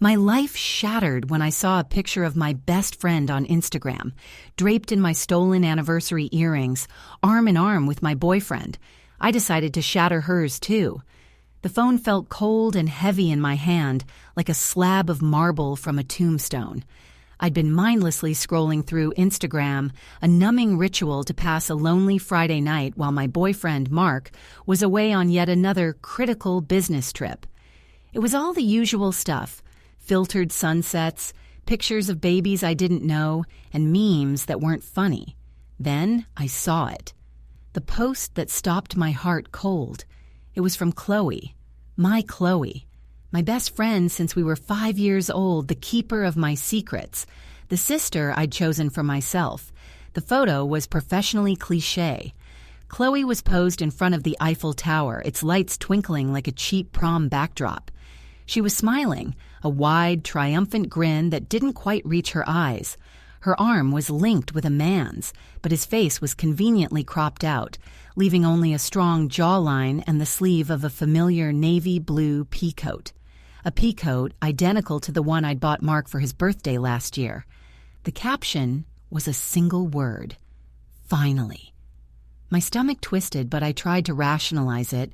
My life shattered when I saw a picture of my best friend on Instagram, draped in my stolen anniversary earrings, arm in arm with my boyfriend. I decided to shatter hers too. The phone felt cold and heavy in my hand, like a slab of marble from a tombstone. I'd been mindlessly scrolling through Instagram, a numbing ritual to pass a lonely Friday night while my boyfriend, Mark, was away on yet another critical business trip. It was all the usual stuff: filtered sunsets, pictures of babies I didn't know, and memes that weren't funny. Then I saw it. The post that stopped my heart cold. It was from Chloe. My Chloe. My best friend since we were 5 years old, the keeper of my secrets, the sister I'd chosen for myself. The photo was professionally cliché. Chloe was posed in front of the Eiffel Tower, its lights twinkling like a cheap prom backdrop. She was smiling, a wide, triumphant grin that didn't quite reach her eyes. Her arm was linked with a man's, but his face was conveniently cropped out, leaving only a strong jawline and the sleeve of a familiar navy blue peacoat. A peacoat identical to the one I'd bought Mark for his birthday last year. The caption was a single word: finally. My stomach twisted, but I tried to rationalize it.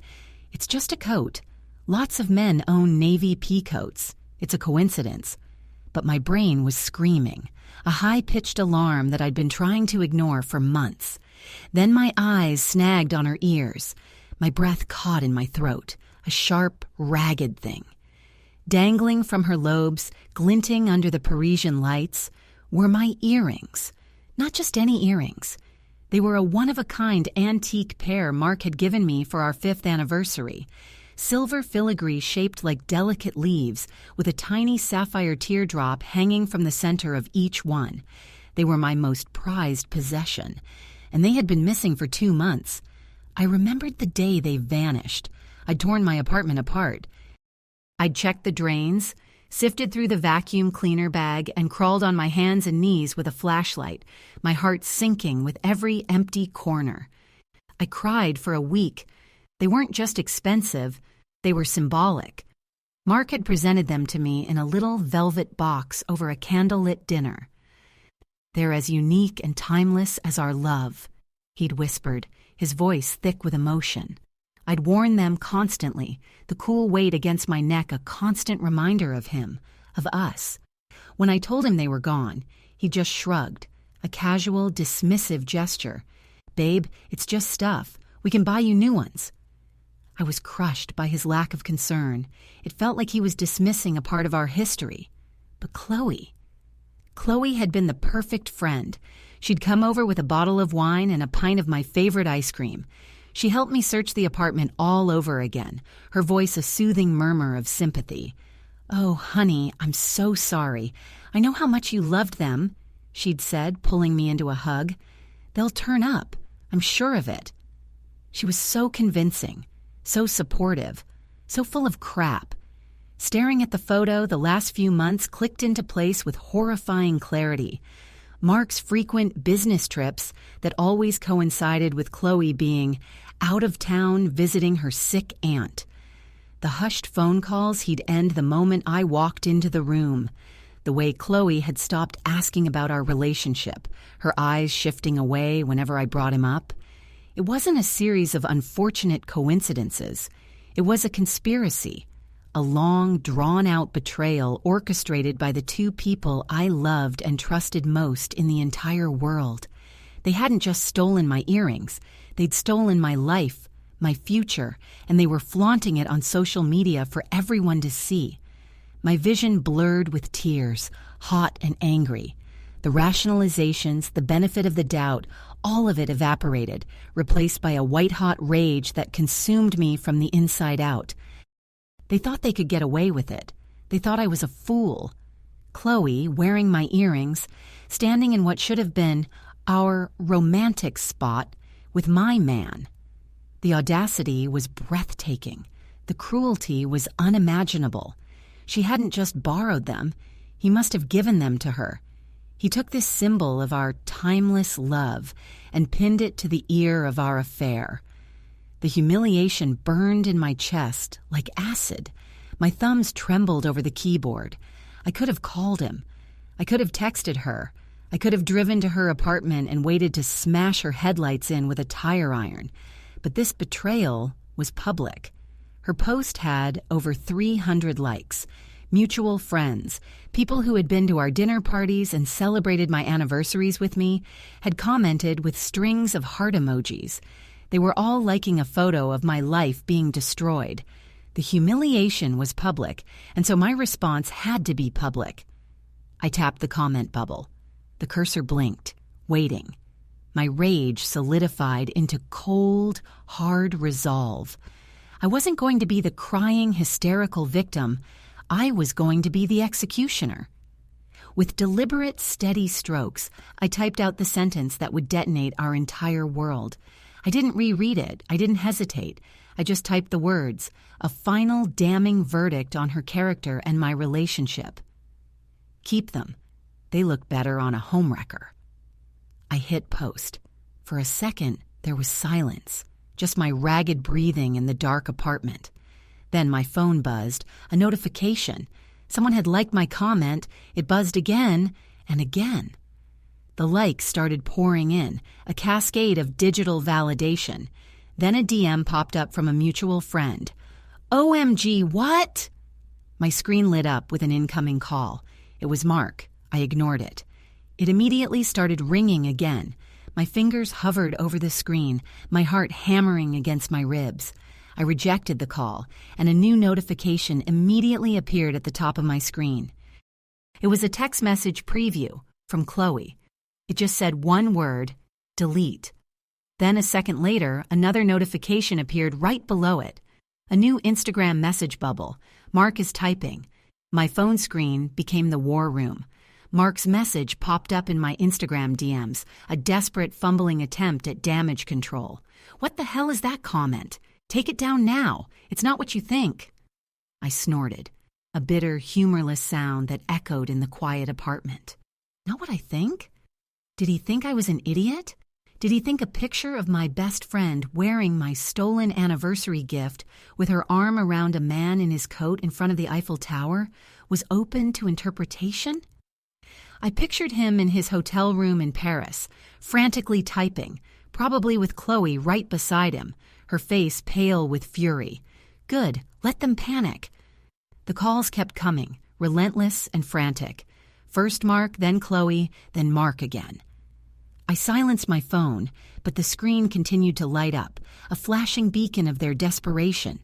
It's just a coat. Lots of men own navy peacoats. It's a coincidence. But my brain was screaming, a high-pitched alarm that I'd been trying to ignore for months. Then my eyes snagged on her ears. My breath caught in my throat, a sharp, ragged thing. Dangling from her lobes, glinting under the Parisian lights, were my earrings. Not just any earrings. They were a one-of-a-kind antique pair Mark had given me for our 5th anniversary. Silver filigree shaped like delicate leaves, with a tiny sapphire teardrop hanging from the center of each one. They were my most prized possession, and they had been missing for 2 months. I remembered the day they vanished. I'd torn my apartment apart. I'd checked the drains, sifted through the vacuum cleaner bag, and crawled on my hands and knees with a flashlight, my heart sinking with every empty corner. I cried for a week. They weren't just expensive, they were symbolic. Mark had presented them to me in a little velvet box over a candlelit dinner. "They're as unique and timeless as our love," he'd whispered, his voice thick with emotion. I'd worn them constantly, the cool weight against my neck a constant reminder of him, of us. When I told him they were gone, he just shrugged, a casual, dismissive gesture. "Babe, it's just stuff. We can buy you new ones." I was crushed by his lack of concern. It felt like he was dismissing a part of our history. But Chloe had been the perfect friend. She'd come over with a bottle of wine and a pint of my favorite ice cream. She helped me search the apartment all over again, her voice a soothing murmur of sympathy. "Oh, honey, I'm so sorry. I know how much you loved them," she'd said, pulling me into a hug. "They'll turn up. I'm sure of it." She was so convincing, so supportive, so full of crap. Staring at the photo, the last few months clicked into place with horrifying clarity. Mark's frequent business trips that always coincided with Chloe being out of town visiting her sick aunt. The hushed phone calls he'd end the moment I walked into the room. The way Chloe had stopped asking about our relationship, her eyes shifting away whenever I brought him up. It wasn't a series of unfortunate coincidences. It was a conspiracy, a long, drawn-out betrayal orchestrated by the two people I loved and trusted most in the entire world. They hadn't just stolen my earrings. They'd stolen my life, my future, and they were flaunting it on social media for everyone to see. My vision blurred with tears, hot and angry. The rationalizations, the benefit of the doubt, all of it evaporated, replaced by a white-hot rage that consumed me from the inside out. They thought they could get away with it. They thought I was a fool. Chloe, wearing my earrings, standing in what should have been our romantic spot with my man. The audacity was breathtaking. The cruelty was unimaginable. She hadn't just borrowed them. He must have given them to her. He took this symbol of our timeless love and pinned it to the ear of our affair. The humiliation burned in my chest like acid. My thumbs trembled over the keyboard. I could have called him. I could have texted her. I could have driven to her apartment and waited to smash her headlights in with a tire iron. But this betrayal was public. Her post had over 300 likes. Mutual friends, people who had been to our dinner parties and celebrated my anniversaries with me, had commented with strings of heart emojis. They were all liking a photo of my life being destroyed. The humiliation was public, and so my response had to be public. I tapped the comment bubble. The cursor blinked, waiting. My rage solidified into cold, hard resolve. I wasn't going to be the crying, hysterical victim. I was going to be the executioner. With deliberate, steady strokes, I typed out the sentence that would detonate our entire world. I didn't reread it. I didn't hesitate. I just typed the words, a final damning verdict on her character and my relationship. Keep them. They look better on a homewrecker. I hit post. For a second, there was silence, just my ragged breathing in the dark apartment. Then my phone buzzed, a notification. Someone had liked my comment. It buzzed again and again. The likes started pouring in, a cascade of digital validation. Then a DM popped up from a mutual friend. OMG, what? My screen lit up with an incoming call. It was Mark. I ignored it. It immediately started ringing again. My fingers hovered over the screen, my heart hammering against my ribs. I rejected the call, and a new notification immediately appeared at the top of my screen. It was a text message preview from Chloe. It just said one word, delete. Then a second later, another notification appeared right below it. A new Instagram message bubble. Mark is typing. My phone screen became the war room. Mark's message popped up in my Instagram DMs, a desperate fumbling attempt at damage control. What the hell is that comment? Take it down now. It's not what you think. I snorted, a bitter, humorless sound that echoed in the quiet apartment. Not what I think? Did he think I was an idiot? Did he think a picture of my best friend wearing my stolen anniversary gift with her arm around a man in his coat in front of the Eiffel Tower was open to interpretation? I pictured him in his hotel room in Paris, frantically typing, probably with Chloe right beside him, her face pale with fury. Good, let them panic. The calls kept coming, relentless and frantic. First Mark, then Chloe, then Mark again. I silenced my phone, but the screen continued to light up, a flashing beacon of their desperation.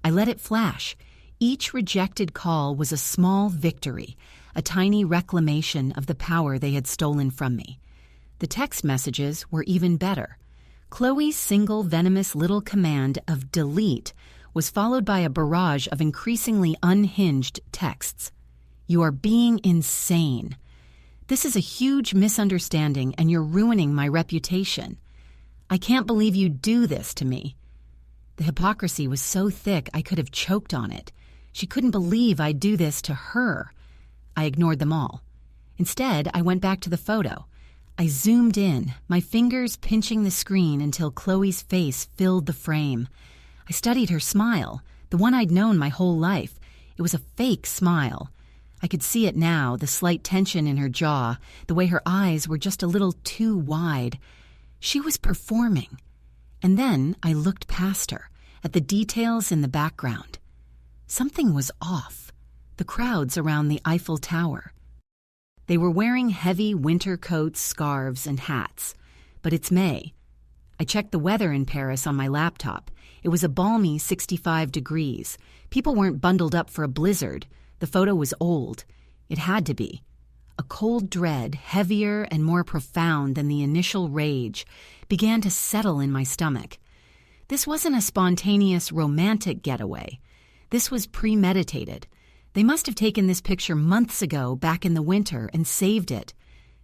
I let it flash. Each rejected call was a small victory, a tiny reclamation of the power they had stolen from me. The text messages were even better. Chloe's single venomous little command of delete was followed by a barrage of increasingly unhinged texts. You are being insane. This is a huge misunderstanding and you're ruining my reputation. I can't believe you'd do this to me. The hypocrisy was so thick I could have choked on it. She couldn't believe I'd do this to her. I ignored them all. Instead, I went back to the photo. I zoomed in, my fingers pinching the screen until Chloe's face filled the frame. I studied her smile, the one I'd known my whole life. It was a fake smile. I could see it now, the slight tension in her jaw, the way her eyes were just a little too wide. She was performing. And then I looked past her, at the details in the background. Something was off. The crowds around the Eiffel Tower. They were wearing heavy winter coats, scarves, and hats. But it's May. I checked the weather in Paris on my laptop. It was a balmy 65 degrees. People weren't bundled up for a blizzard. The photo was old. It had to be. A cold dread, heavier and more profound than the initial rage, began to settle in my stomach. This wasn't a spontaneous, romantic getaway. This was premeditated. They must have taken this picture months ago, back in the winter, and saved it.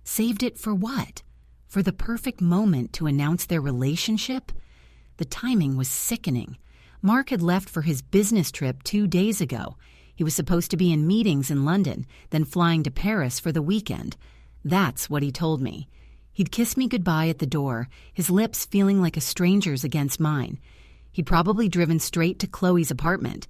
Saved it for what? For the perfect moment to announce their relationship? The timing was sickening. Mark had left for his business trip 2 days ago. He was supposed to be in meetings in London, then flying to Paris for the weekend. That's what he told me. He'd kiss me goodbye at the door, his lips feeling like a stranger's against mine. He'd probably driven straight to Chloe's apartment.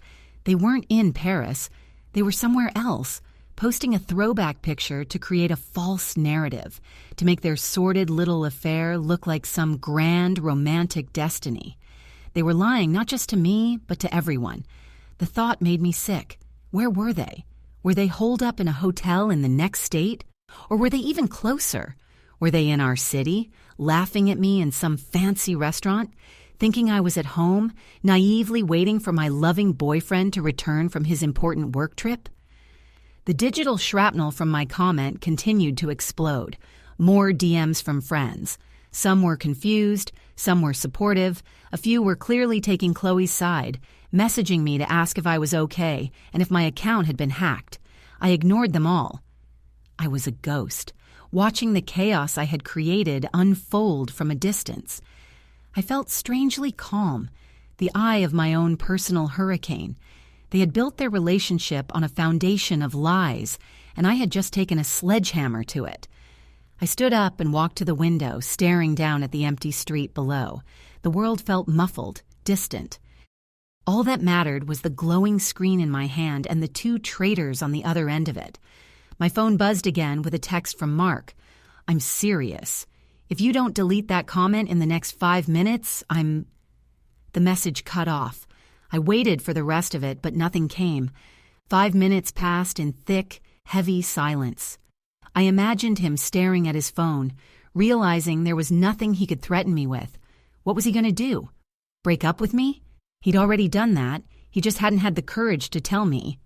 They weren't in Paris. They were somewhere else, posting a throwback picture to create a false narrative, to make their sordid little affair look like some grand romantic destiny. They were lying not just to me, but to everyone. The thought made me sick. Where were they? Were they holed up in a hotel in the next state? Or were they even closer? Were they in our city, laughing at me in some fancy restaurant, thinking I was at home, naively waiting for my loving boyfriend to return from his important work trip? The digital shrapnel from my comment continued to explode. More DMs from friends. Some were confused, some were supportive, a few were clearly taking Chloe's side, messaging me to ask if I was okay and if my account had been hacked. I ignored them all. I was a ghost, watching the chaos I had created unfold from a distance. I felt strangely calm, the eye of my own personal hurricane. They had built their relationship on a foundation of lies, and I had just taken a sledgehammer to it. I stood up and walked to the window, staring down at the empty street below. The world felt muffled, distant. All that mattered was the glowing screen in my hand and the two traitors on the other end of it. My phone buzzed again with a text from Mark. "I'm serious. If you don't delete that comment in the next 5 minutes, I'm..." The message cut off. I waited for the rest of it, but nothing came. 5 minutes passed in thick, heavy silence. I imagined him staring at his phone, realizing there was nothing he could threaten me with. What was he going to do? Break up with me? He'd already done that. He just hadn't had the courage to tell me.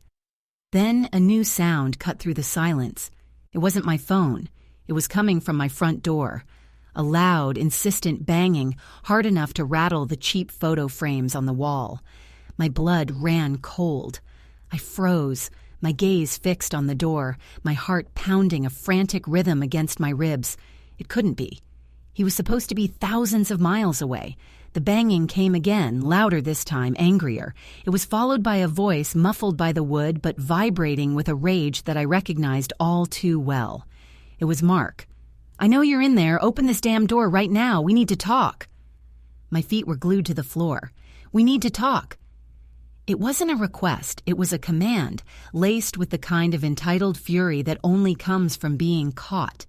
Then a new sound cut through the silence. It wasn't my phone. It was coming from my front door. A loud, insistent banging, hard enough to rattle the cheap photo frames on the wall. My blood ran cold. I froze, my gaze fixed on the door, my heart pounding a frantic rhythm against my ribs. It couldn't be. He was supposed to be thousands of miles away. The banging came again, louder this time, angrier. It was followed by a voice muffled by the wood but vibrating with a rage that I recognized all too well. It was Mark. "I know you're in there. Open this damn door right now. We need to talk." My feet were glued to the floor. "We need to talk." It wasn't a request. It was a command, laced with the kind of entitled fury that only comes from being caught.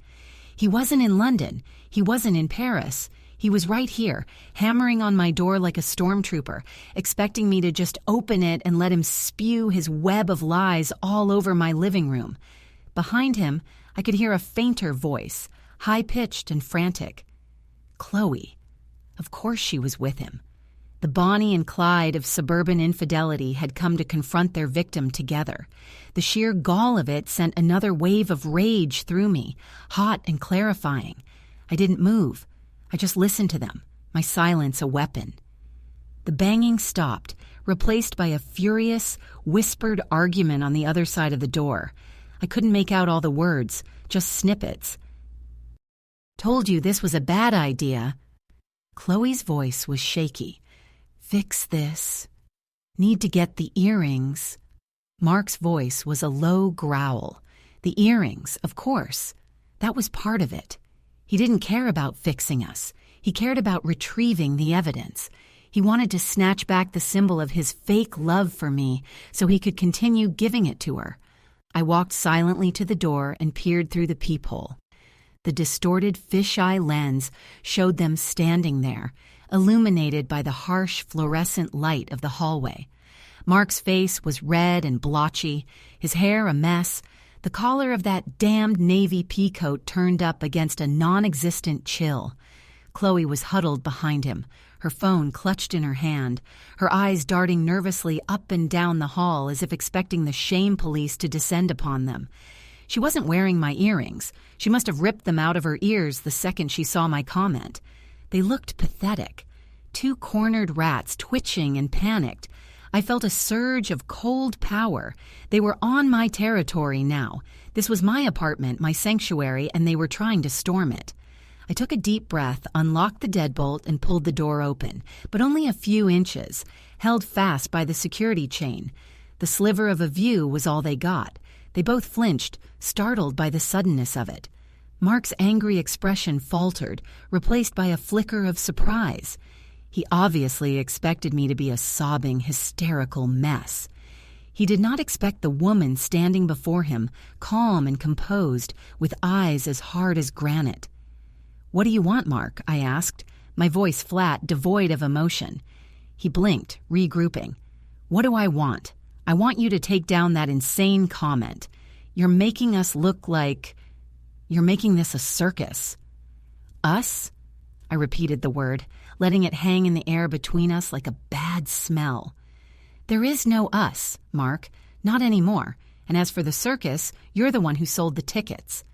He wasn't in London. He wasn't in Paris. He was right here, hammering on my door like a stormtrooper, expecting me to just open it and let him spew his web of lies all over my living room. Behind him, I could hear a fainter voice, high-pitched and frantic. Chloe. Of course she was with him. The Bonnie and Clyde of suburban infidelity had come to confront their victim together. The sheer gall of it sent another wave of rage through me, hot and clarifying. I didn't move. I just listened to them, my silence a weapon. The banging stopped, replaced by a furious, whispered argument on the other side of the door. I couldn't make out all the words, just snippets. "Told you this was a bad idea." Chloe's voice was shaky. "Fix this. Need to get the earrings." Mark's voice was a low growl. The earrings, of course. That was part of it. He didn't care about fixing us. He cared about retrieving the evidence. He wanted to snatch back the symbol of his fake love for me so he could continue giving it to her. I walked silently to the door and peered through the peephole. The distorted fisheye lens showed them standing there, illuminated by the harsh fluorescent light of the hallway. Mark's face was red and blotchy, his hair a mess, the collar of that damned navy peacoat turned up against a non-existent chill. Chloe was huddled behind him, her phone clutched in her hand, her eyes darting nervously up and down the hall as if expecting the shame police to descend upon them. She wasn't wearing my earrings. She must have ripped them out of her ears the second she saw my comment. They looked pathetic. Two cornered rats twitching and panicked. I felt a surge of cold power. They were on my territory now. This was my apartment, my sanctuary, and they were trying to storm it. I took a deep breath, unlocked the deadbolt, and pulled the door open, but only a few inches, held fast by the security chain. The sliver of a view was all they got. They both flinched, startled by the suddenness of it. Mark's angry expression faltered, replaced by a flicker of surprise. He obviously expected me to be a sobbing, hysterical mess. He did not expect the woman standing before him, calm and composed, with eyes as hard as granite. "What do you want, Mark?" I asked, my voice flat, devoid of emotion. He blinked, regrouping. "What do I want? I want you to take down that insane comment. You're making us look like... You're making this a circus." "Us?" I repeated the word, letting it hang in the air between us like a bad smell. "There is no us, Mark, not anymore. And as for the circus, you're the one who sold the tickets."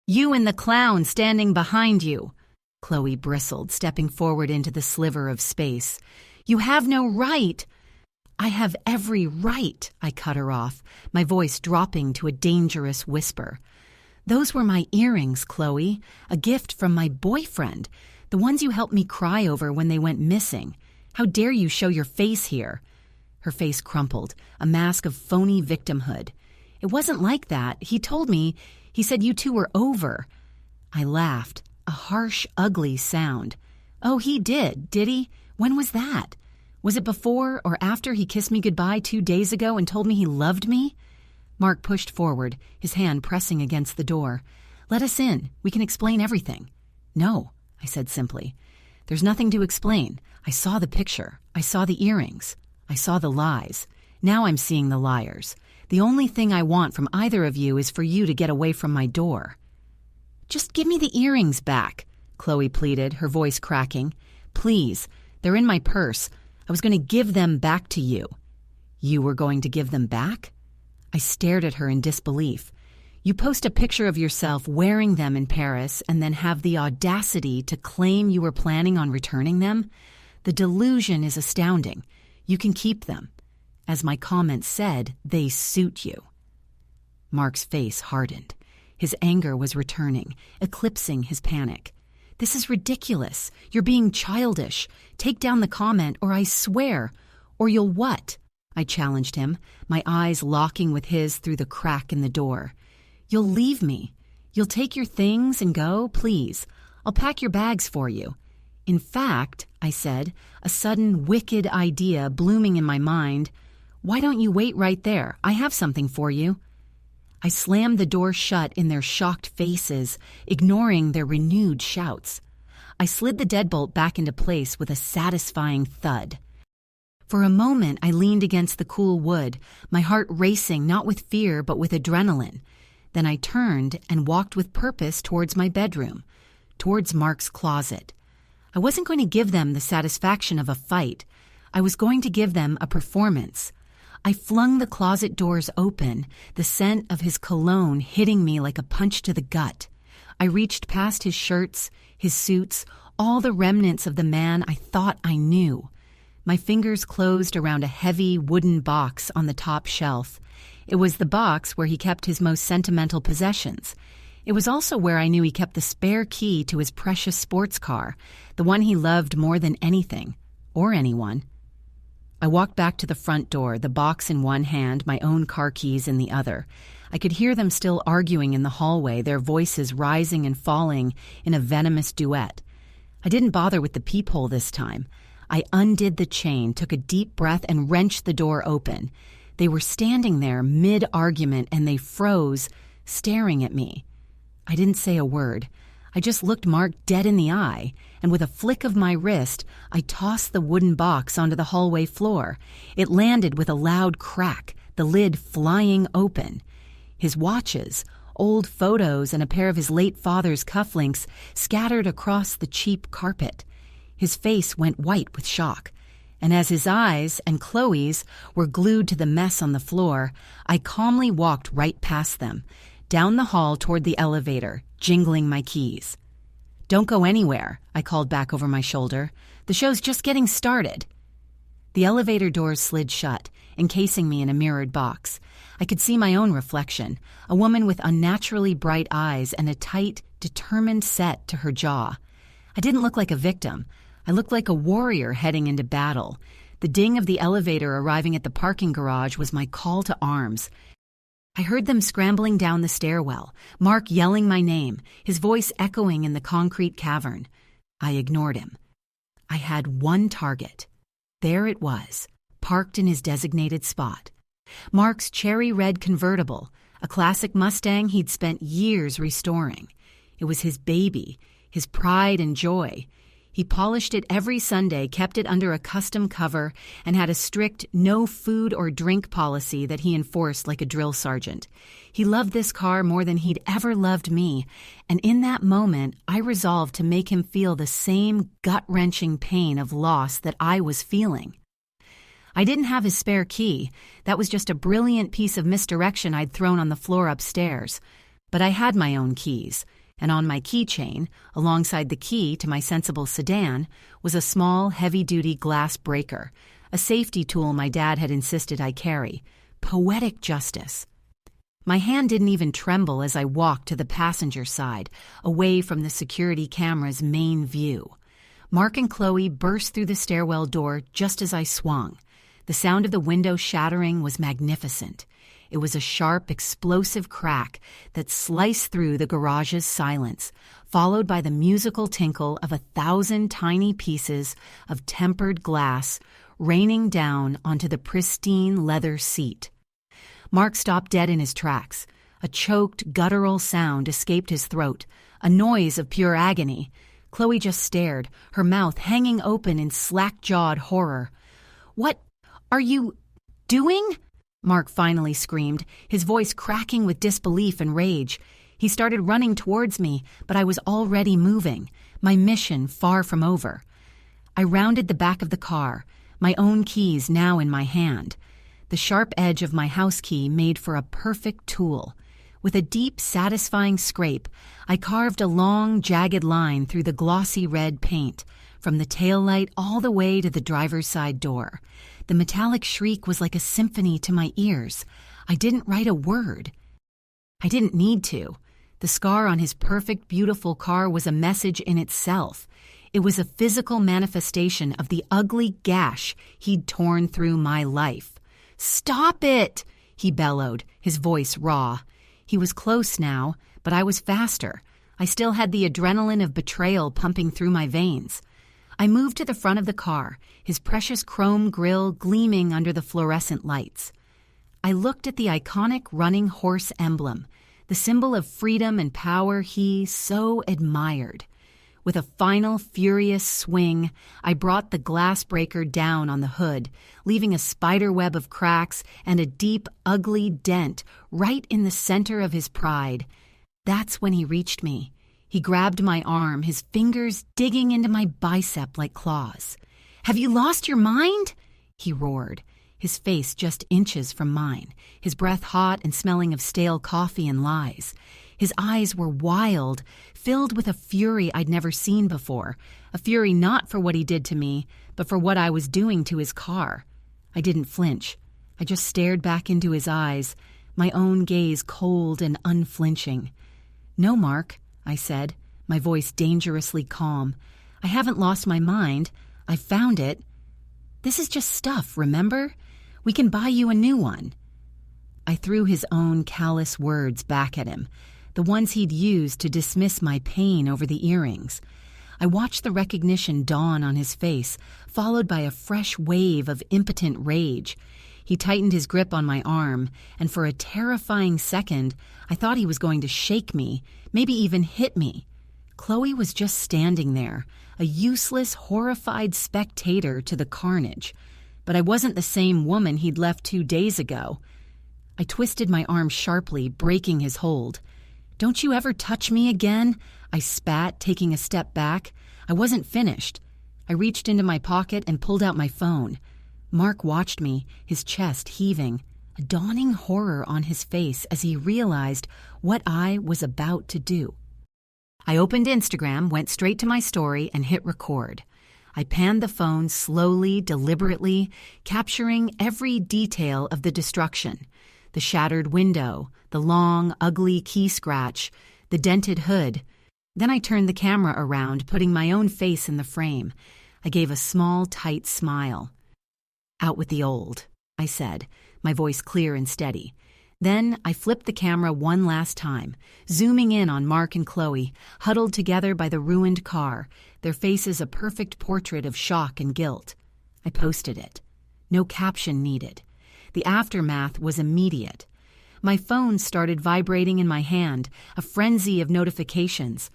"You and the clown standing behind you," Chloe bristled, stepping forward into the sliver of space. "You have no right." "I have every right," I cut her off, my voice dropping to a dangerous whisper. "Those were my earrings, Chloe, a gift from my boyfriend, the ones you helped me cry over when they went missing. How dare you show your face here?" Her face crumpled, a mask of phony victimhood. "It wasn't like that. He told me. He said you two were over." I laughed, a harsh, ugly sound. "Oh, he did he? When was that? Was it before or after he kissed me goodbye 2 days ago and told me he loved me?" Mark pushed forward, his hand pressing against the door. "Let us in. We can explain everything." "No," I said simply. "There's nothing to explain. I saw the picture. I saw the earrings. I saw the lies. Now I'm seeing the liars. The only thing I want from either of you is for you to get away from my door." "Just give me the earrings back," Chloe pleaded, her voice cracking. "Please, they're in my purse. I was going to give them back to you." "You were going to give them back?" I stared at her in disbelief. "You post a picture of yourself wearing them in Paris and then have the audacity to claim you were planning on returning them? The delusion is astounding. You can keep them. As my comment said, they suit you." Mark's face hardened. His anger was returning, eclipsing his panic. "This is ridiculous. You're being childish. Take down the comment or I swear. Or you'll what?" I challenged him, my eyes locking with his through the crack in the door. "You'll leave me. You'll take your things and go, please. I'll pack your bags for you. In fact," I said, a sudden wicked idea blooming in my mind, "why don't you wait right there? I have something for you." I slammed the door shut in their shocked faces, ignoring their renewed shouts. I slid the deadbolt back into place with a satisfying thud. For a moment, I leaned against the cool wood, my heart racing not with fear but with adrenaline. Then I turned and walked with purpose towards my bedroom, towards Mark's closet. I wasn't going to give them the satisfaction of a fight. I was going to give them a performance. I flung the closet doors open, the scent of his cologne hitting me like a punch to the gut. I reached past his shirts, his suits, all the remnants of the man I thought I knew. My fingers closed around a heavy wooden box on the top shelf. It was the box where he kept his most sentimental possessions. It was also where I knew he kept the spare key to his precious sports car, the one he loved more than anything, or anyone. I walked back to the front door, the box in one hand, my own car keys in the other. I could hear them still arguing in the hallway, their voices rising and falling in a venomous duet. I didn't bother with the peephole this time. I undid the chain, took a deep breath, and wrenched the door open. They were standing there mid-argument, and they froze, staring at me. I didn't say a word. I just looked Mark dead in the eye, and with a flick of my wrist, I tossed the wooden box onto the hallway floor. It landed with a loud crack, the lid flying open. His watches, old photos, and a pair of his late father's cufflinks scattered across the cheap carpet. His face went white with shock, and as his eyes and Chloe's were glued to the mess on the floor, I calmly walked right past them, down the hall toward the elevator, jingling my keys. "Don't go anywhere," I called back over my shoulder. "The show's just getting started." The elevator doors slid shut, encasing me in a mirrored box. I could see my own reflection, a woman with unnaturally bright eyes and a tight, determined set to her jaw. I didn't look like a victim. I looked like a warrior heading into battle. The ding of the elevator arriving at the parking garage was my call to arms. I heard them scrambling down the stairwell, Mark yelling my name, his voice echoing in the concrete cavern. I ignored him. I had one target. There it was, parked in his designated spot. Mark's cherry red convertible, a classic Mustang he'd spent years restoring. It was his baby, his pride and joy. He polished it every Sunday, kept it under a custom cover, and had a strict no food or drink policy that he enforced like a drill sergeant. He loved this car more than he'd ever loved me, and in that moment, I resolved to make him feel the same gut-wrenching pain of loss that I was feeling. I didn't have his spare key. That was just a brilliant piece of misdirection I'd thrown on the floor upstairs. But I had my own keys. And on my keychain, alongside the key to my sensible sedan, was a small, heavy-duty glass breaker, a safety tool my dad had insisted I carry. Poetic justice. My hand didn't even tremble as I walked to the passenger side, away from the security camera's main view. Mark and Chloe burst through the stairwell door just as I swung. The sound of the window shattering was magnificent. It was a sharp, explosive crack that sliced through the garage's silence, followed by the musical tinkle of 1,000 tiny pieces of tempered glass raining down onto the pristine leather seat. Mark stopped dead in his tracks. A choked, guttural sound escaped his throat, a noise of pure agony. Chloe just stared, her mouth hanging open in slack-jawed horror. "What are you doing?" Mark finally screamed, his voice cracking with disbelief and rage. He started running towards me, but I was already moving, my mission far from over. I rounded the back of the car, my own keys now in my hand. The sharp edge of my house key made for a perfect tool. With a deep, satisfying scrape, I carved a long, jagged line through the glossy red paint, from the taillight all the way to the driver's side door. The metallic shriek was like a symphony to my ears. I didn't write a word. I didn't need to. The scar on his perfect, beautiful car was a message in itself. It was a physical manifestation of the ugly gash he'd torn through my life. "Stop it!" he bellowed, his voice raw. He was close now, but I was faster. I still had the adrenaline of betrayal pumping through my veins. I moved to the front of the car, his precious chrome grille gleaming under the fluorescent lights. I looked at the iconic running horse emblem, the symbol of freedom and power he so admired. With a final furious swing, I brought the glass breaker down on the hood, leaving a spiderweb of cracks and a deep, ugly dent right in the center of his pride. That's when he reached me. He grabbed my arm, his fingers digging into my bicep like claws. "Have you lost your mind?" he roared, his face just inches from mine, his breath hot and smelling of stale coffee and lies. His eyes were wild, filled with a fury I'd never seen before, a fury not for what he did to me, but for what I was doing to his car. I didn't flinch. I just stared back into his eyes, my own gaze cold and unflinching. "No, Mark," I said, my voice dangerously calm. "I haven't lost my mind. I've found it. This is just stuff, remember? We can buy you a new one." I threw his own callous words back at him, the ones he'd used to dismiss my pain over the earrings. I watched the recognition dawn on his face, followed by a fresh wave of impotent rage. He tightened his grip on my arm, and for a terrifying second, I thought he was going to shake me, maybe even hit me. Chloe was just standing there, a useless, horrified spectator to the carnage. But I wasn't the same woman he'd left 2 days ago. I twisted my arm sharply, breaking his hold. "Don't you ever touch me again?" I spat, taking a step back. I wasn't finished. I reached into my pocket and pulled out my phone. Mark watched me, his chest heaving, a dawning horror on his face as he realized what I was about to do. I opened Instagram, went straight to my story, and hit record. I panned the phone slowly, deliberately, capturing every detail of the destruction. The shattered window, the long, ugly key scratch, the dented hood. Then I turned the camera around, putting my own face in the frame. I gave a small, tight smile. "Out with the old," I said, my voice clear and steady. Then I flipped the camera one last time, zooming in on Mark and Chloe, huddled together by the ruined car, their faces a perfect portrait of shock and guilt. I posted it. No caption needed. The aftermath was immediate. My phone started vibrating in my hand, a frenzy of notifications.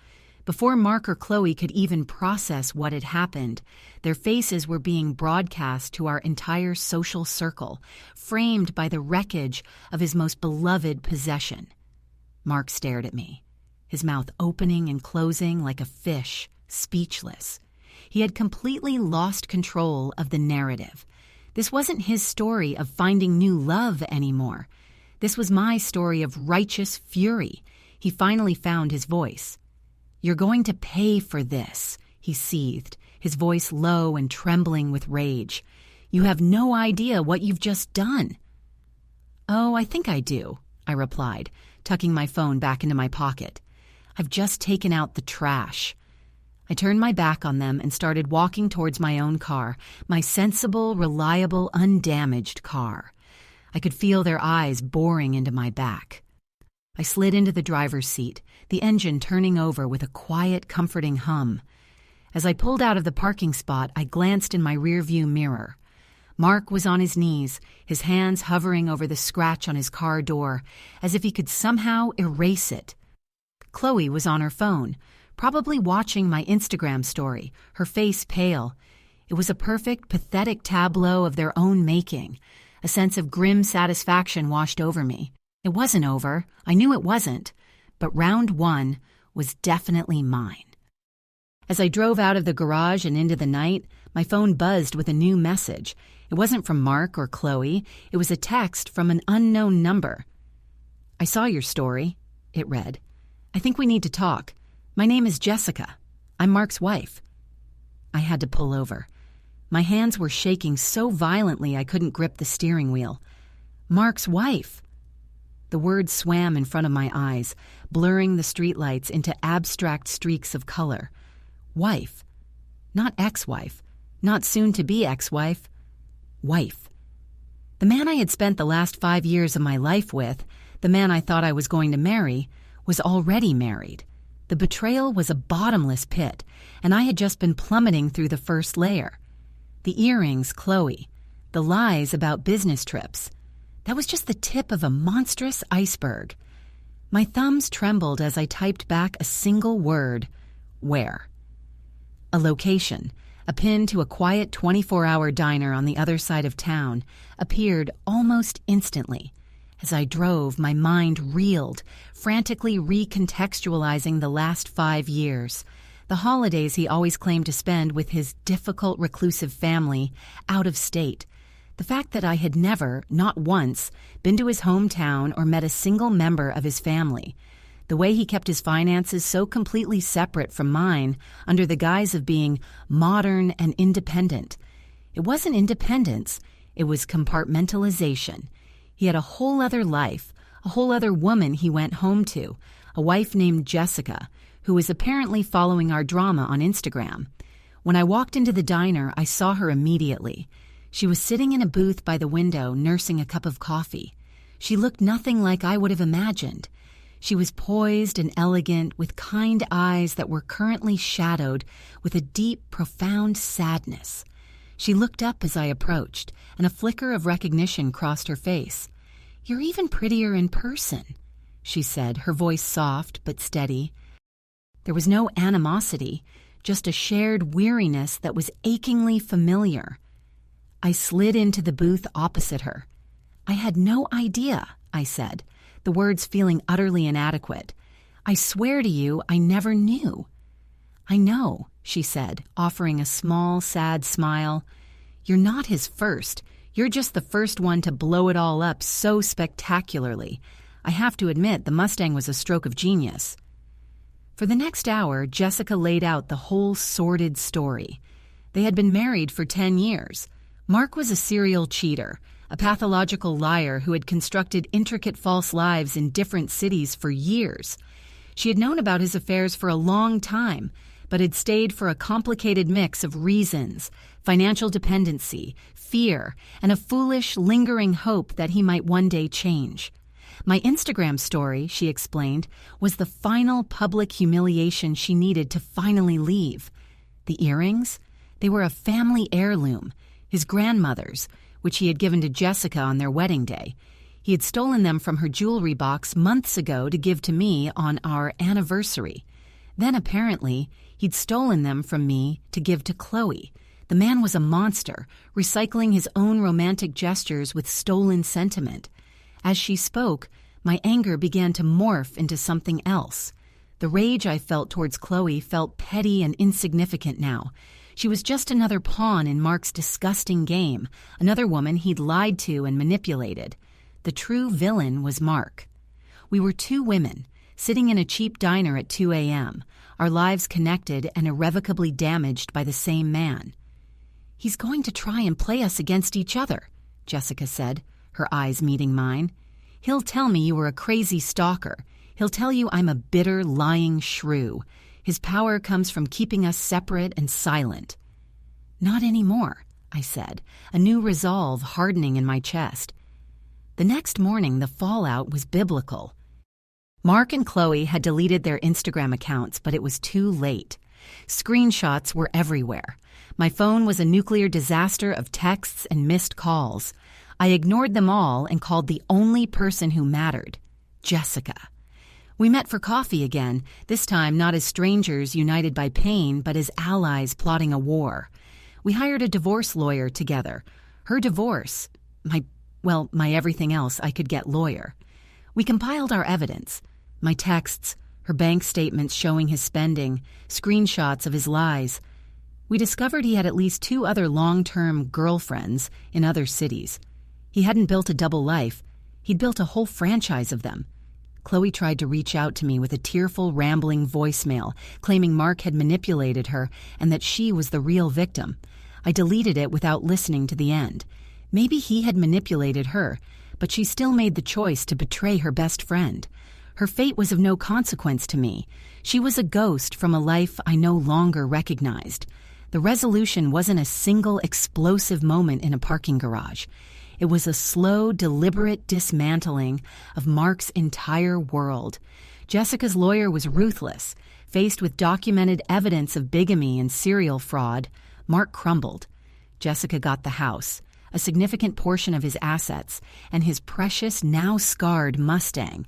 Before Mark or Chloe could even process what had happened, their faces were being broadcast to our entire social circle, framed by the wreckage of his most beloved possession. Mark stared at me, his mouth opening and closing like a fish, speechless. He had completely lost control of the narrative. This wasn't his story of finding new love anymore. This was my story of righteous fury. He finally found his voice. "You're going to pay for this," he seethed, his voice low and trembling with rage. "You have no idea what you've just done." "Oh, I think I do," I replied, tucking my phone back into my pocket. "I've just taken out the trash." I turned my back on them and started walking towards my own car, my sensible, reliable, undamaged car. I could feel their eyes boring into my back. I slid into the driver's seat, the engine turning over with a quiet, comforting hum. As I pulled out of the parking spot, I glanced in my rearview mirror. Mark was on his knees, his hands hovering over the scratch on his car door, as if he could somehow erase it. Chloe was on her phone, probably watching my Instagram story, her face pale. It was a perfect, pathetic tableau of their own making. A sense of grim satisfaction washed over me. It wasn't over. I knew it wasn't. But round one was definitely mine. As I drove out of the garage and into the night, my phone buzzed with a new message. It wasn't from Mark or Chloe. It was a text from an unknown number. "I saw your story," it read. "I think we need to talk. My name is Jessica. I'm Mark's wife." I had to pull over. My hands were shaking so violently I couldn't grip the steering wheel. Mark's wife. The words swam in front of my eyes, blurring the streetlights into abstract streaks of color. Wife. Not ex-wife. Not soon-to-be ex-wife. Wife. The man I had spent the last 5 years of my life with, the man I thought I was going to marry, was already married. The betrayal was a bottomless pit, and I had just been plummeting through the first layer. The earrings, Chloe. The lies about business trips. That was just the tip of a monstrous iceberg. My thumbs trembled as I typed back a single word: where. A location, a pin to a quiet 24-hour diner on the other side of town, appeared almost instantly. As I drove, my mind reeled, frantically recontextualizing the last 5 years. The holidays he always claimed to spend with his difficult, reclusive family, out of state. The fact that I had never, not once, been to his hometown or met a single member of his family. The way he kept his finances so completely separate from mine under the guise of being modern and independent. It wasn't independence, it was compartmentalization. He had a whole other life, a whole other woman he went home to, a wife named Jessica, who was apparently following our drama on Instagram. When I walked into the diner, I saw her immediately. She was sitting in a booth by the window, nursing a cup of coffee. She looked nothing like I would have imagined. She was poised and elegant, with kind eyes that were currently shadowed with a deep, profound sadness. She looked up as I approached, and a flicker of recognition crossed her face. "You're even prettier in person," she said, her voice soft but steady. There was no animosity, just a shared weariness that was achingly familiar. I slid into the booth opposite her. "I had no idea," I said, the words feeling utterly inadequate. "I swear to you, I never knew." "I know," she said, offering a small, sad smile. "You're not his first. You're just the first one to blow it all up so spectacularly. I have to admit, the Mustang was a stroke of genius." For the next hour, Jessica laid out the whole sordid story. They had been married for 10 years. Mark was a serial cheater, a pathological liar who had constructed intricate false lives in different cities for years. She had known about his affairs for a long time, but had stayed for a complicated mix of reasons: financial dependency, fear, and a foolish, lingering hope that he might one day change. My Instagram story, she explained, was the final public humiliation she needed to finally leave. The earrings? They were a family heirloom, his grandmother's. which he had given to Jessica on their wedding day. He had stolen them from her jewelry box months ago to give to me on our anniversary. Then, apparently, he'd stolen them from me to give to Chloe. The man was a monster, recycling his own romantic gestures with stolen sentiment. As she spoke, my anger began to morph into something else. The rage I felt towards Chloe felt petty and insignificant now. She was just another pawn in Mark's disgusting game, another woman he'd lied to and manipulated. The true villain was Mark. We were two women, sitting in a cheap diner at 2 a.m., our lives connected and irrevocably damaged by the same man. "He's going to try and play us against each other," Jessica said, her eyes meeting mine. "He'll tell me you were a crazy stalker. He'll tell you I'm a bitter, lying shrew. His power comes from keeping us separate and silent." "Not anymore," I said, a new resolve hardening in my chest. The next morning, the fallout was biblical. Mark and Chloe had deleted their Instagram accounts, but it was too late. Screenshots were everywhere. My phone was a nuclear disaster of texts and missed calls. I ignored them all and called the only person who mattered, Jessica. We met for coffee again, this time not as strangers united by pain, but as allies plotting a war. We hired a divorce lawyer together. Her divorce, my everything else I could get lawyer. We compiled our evidence. My texts, her bank statements showing his spending, screenshots of his lies. We discovered he had at least 2 other long-term girlfriends in other cities. He hadn't built a double life. He'd built a whole franchise of them. Chloe tried to reach out to me with a tearful, rambling voicemail, claiming Mark had manipulated her and that she was the real victim. I deleted it without listening to the end. Maybe he had manipulated her, but she still made the choice to betray her best friend. Her fate was of no consequence to me. She was a ghost from a life I no longer recognized. The resolution wasn't a single explosive moment in a parking garage. It was a slow, deliberate dismantling of Mark's entire world. Jessica's lawyer was ruthless. Faced with documented evidence of bigamy and serial fraud, Mark crumbled. Jessica got the house, a significant portion of his assets, and his precious, now scarred Mustang.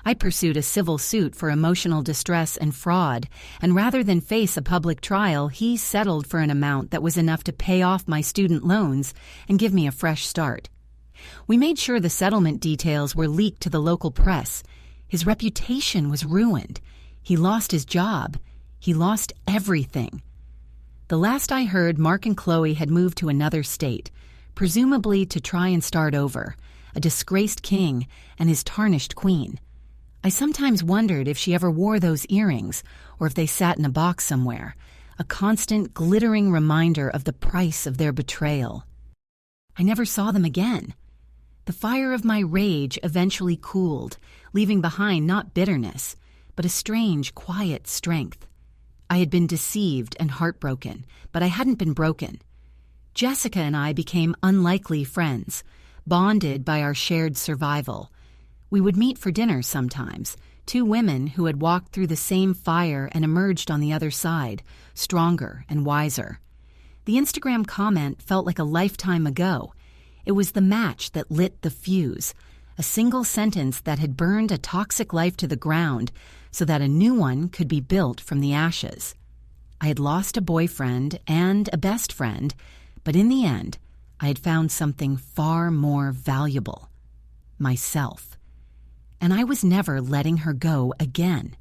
I pursued a civil suit for emotional distress and fraud, and rather than face a public trial, he settled for an amount that was enough to pay off my student loans and give me a fresh start. We made sure the settlement details were leaked to the local press. His reputation was ruined. He lost his job. He lost everything. The last I heard, Mark and Chloe had moved to another state, presumably to try and start over, a disgraced king and his tarnished queen. I sometimes wondered if she ever wore those earrings or if they sat in a box somewhere, a constant glittering reminder of the price of their betrayal. I never saw them again. The fire of my rage eventually cooled, leaving behind not bitterness, but a strange, quiet strength. I had been deceived and heartbroken, but I hadn't been broken. Jessica and I became unlikely friends, bonded by our shared survival. We would meet for dinner sometimes, 2 women who had walked through the same fire and emerged on the other side, stronger and wiser. The Instagram comment felt like a lifetime ago. It was the match that lit the fuse, a single sentence that had burned a toxic life to the ground so that a new one could be built from the ashes. I had lost a boyfriend and a best friend, but in the end, I had found something far more valuable: myself. And I was never letting her go again.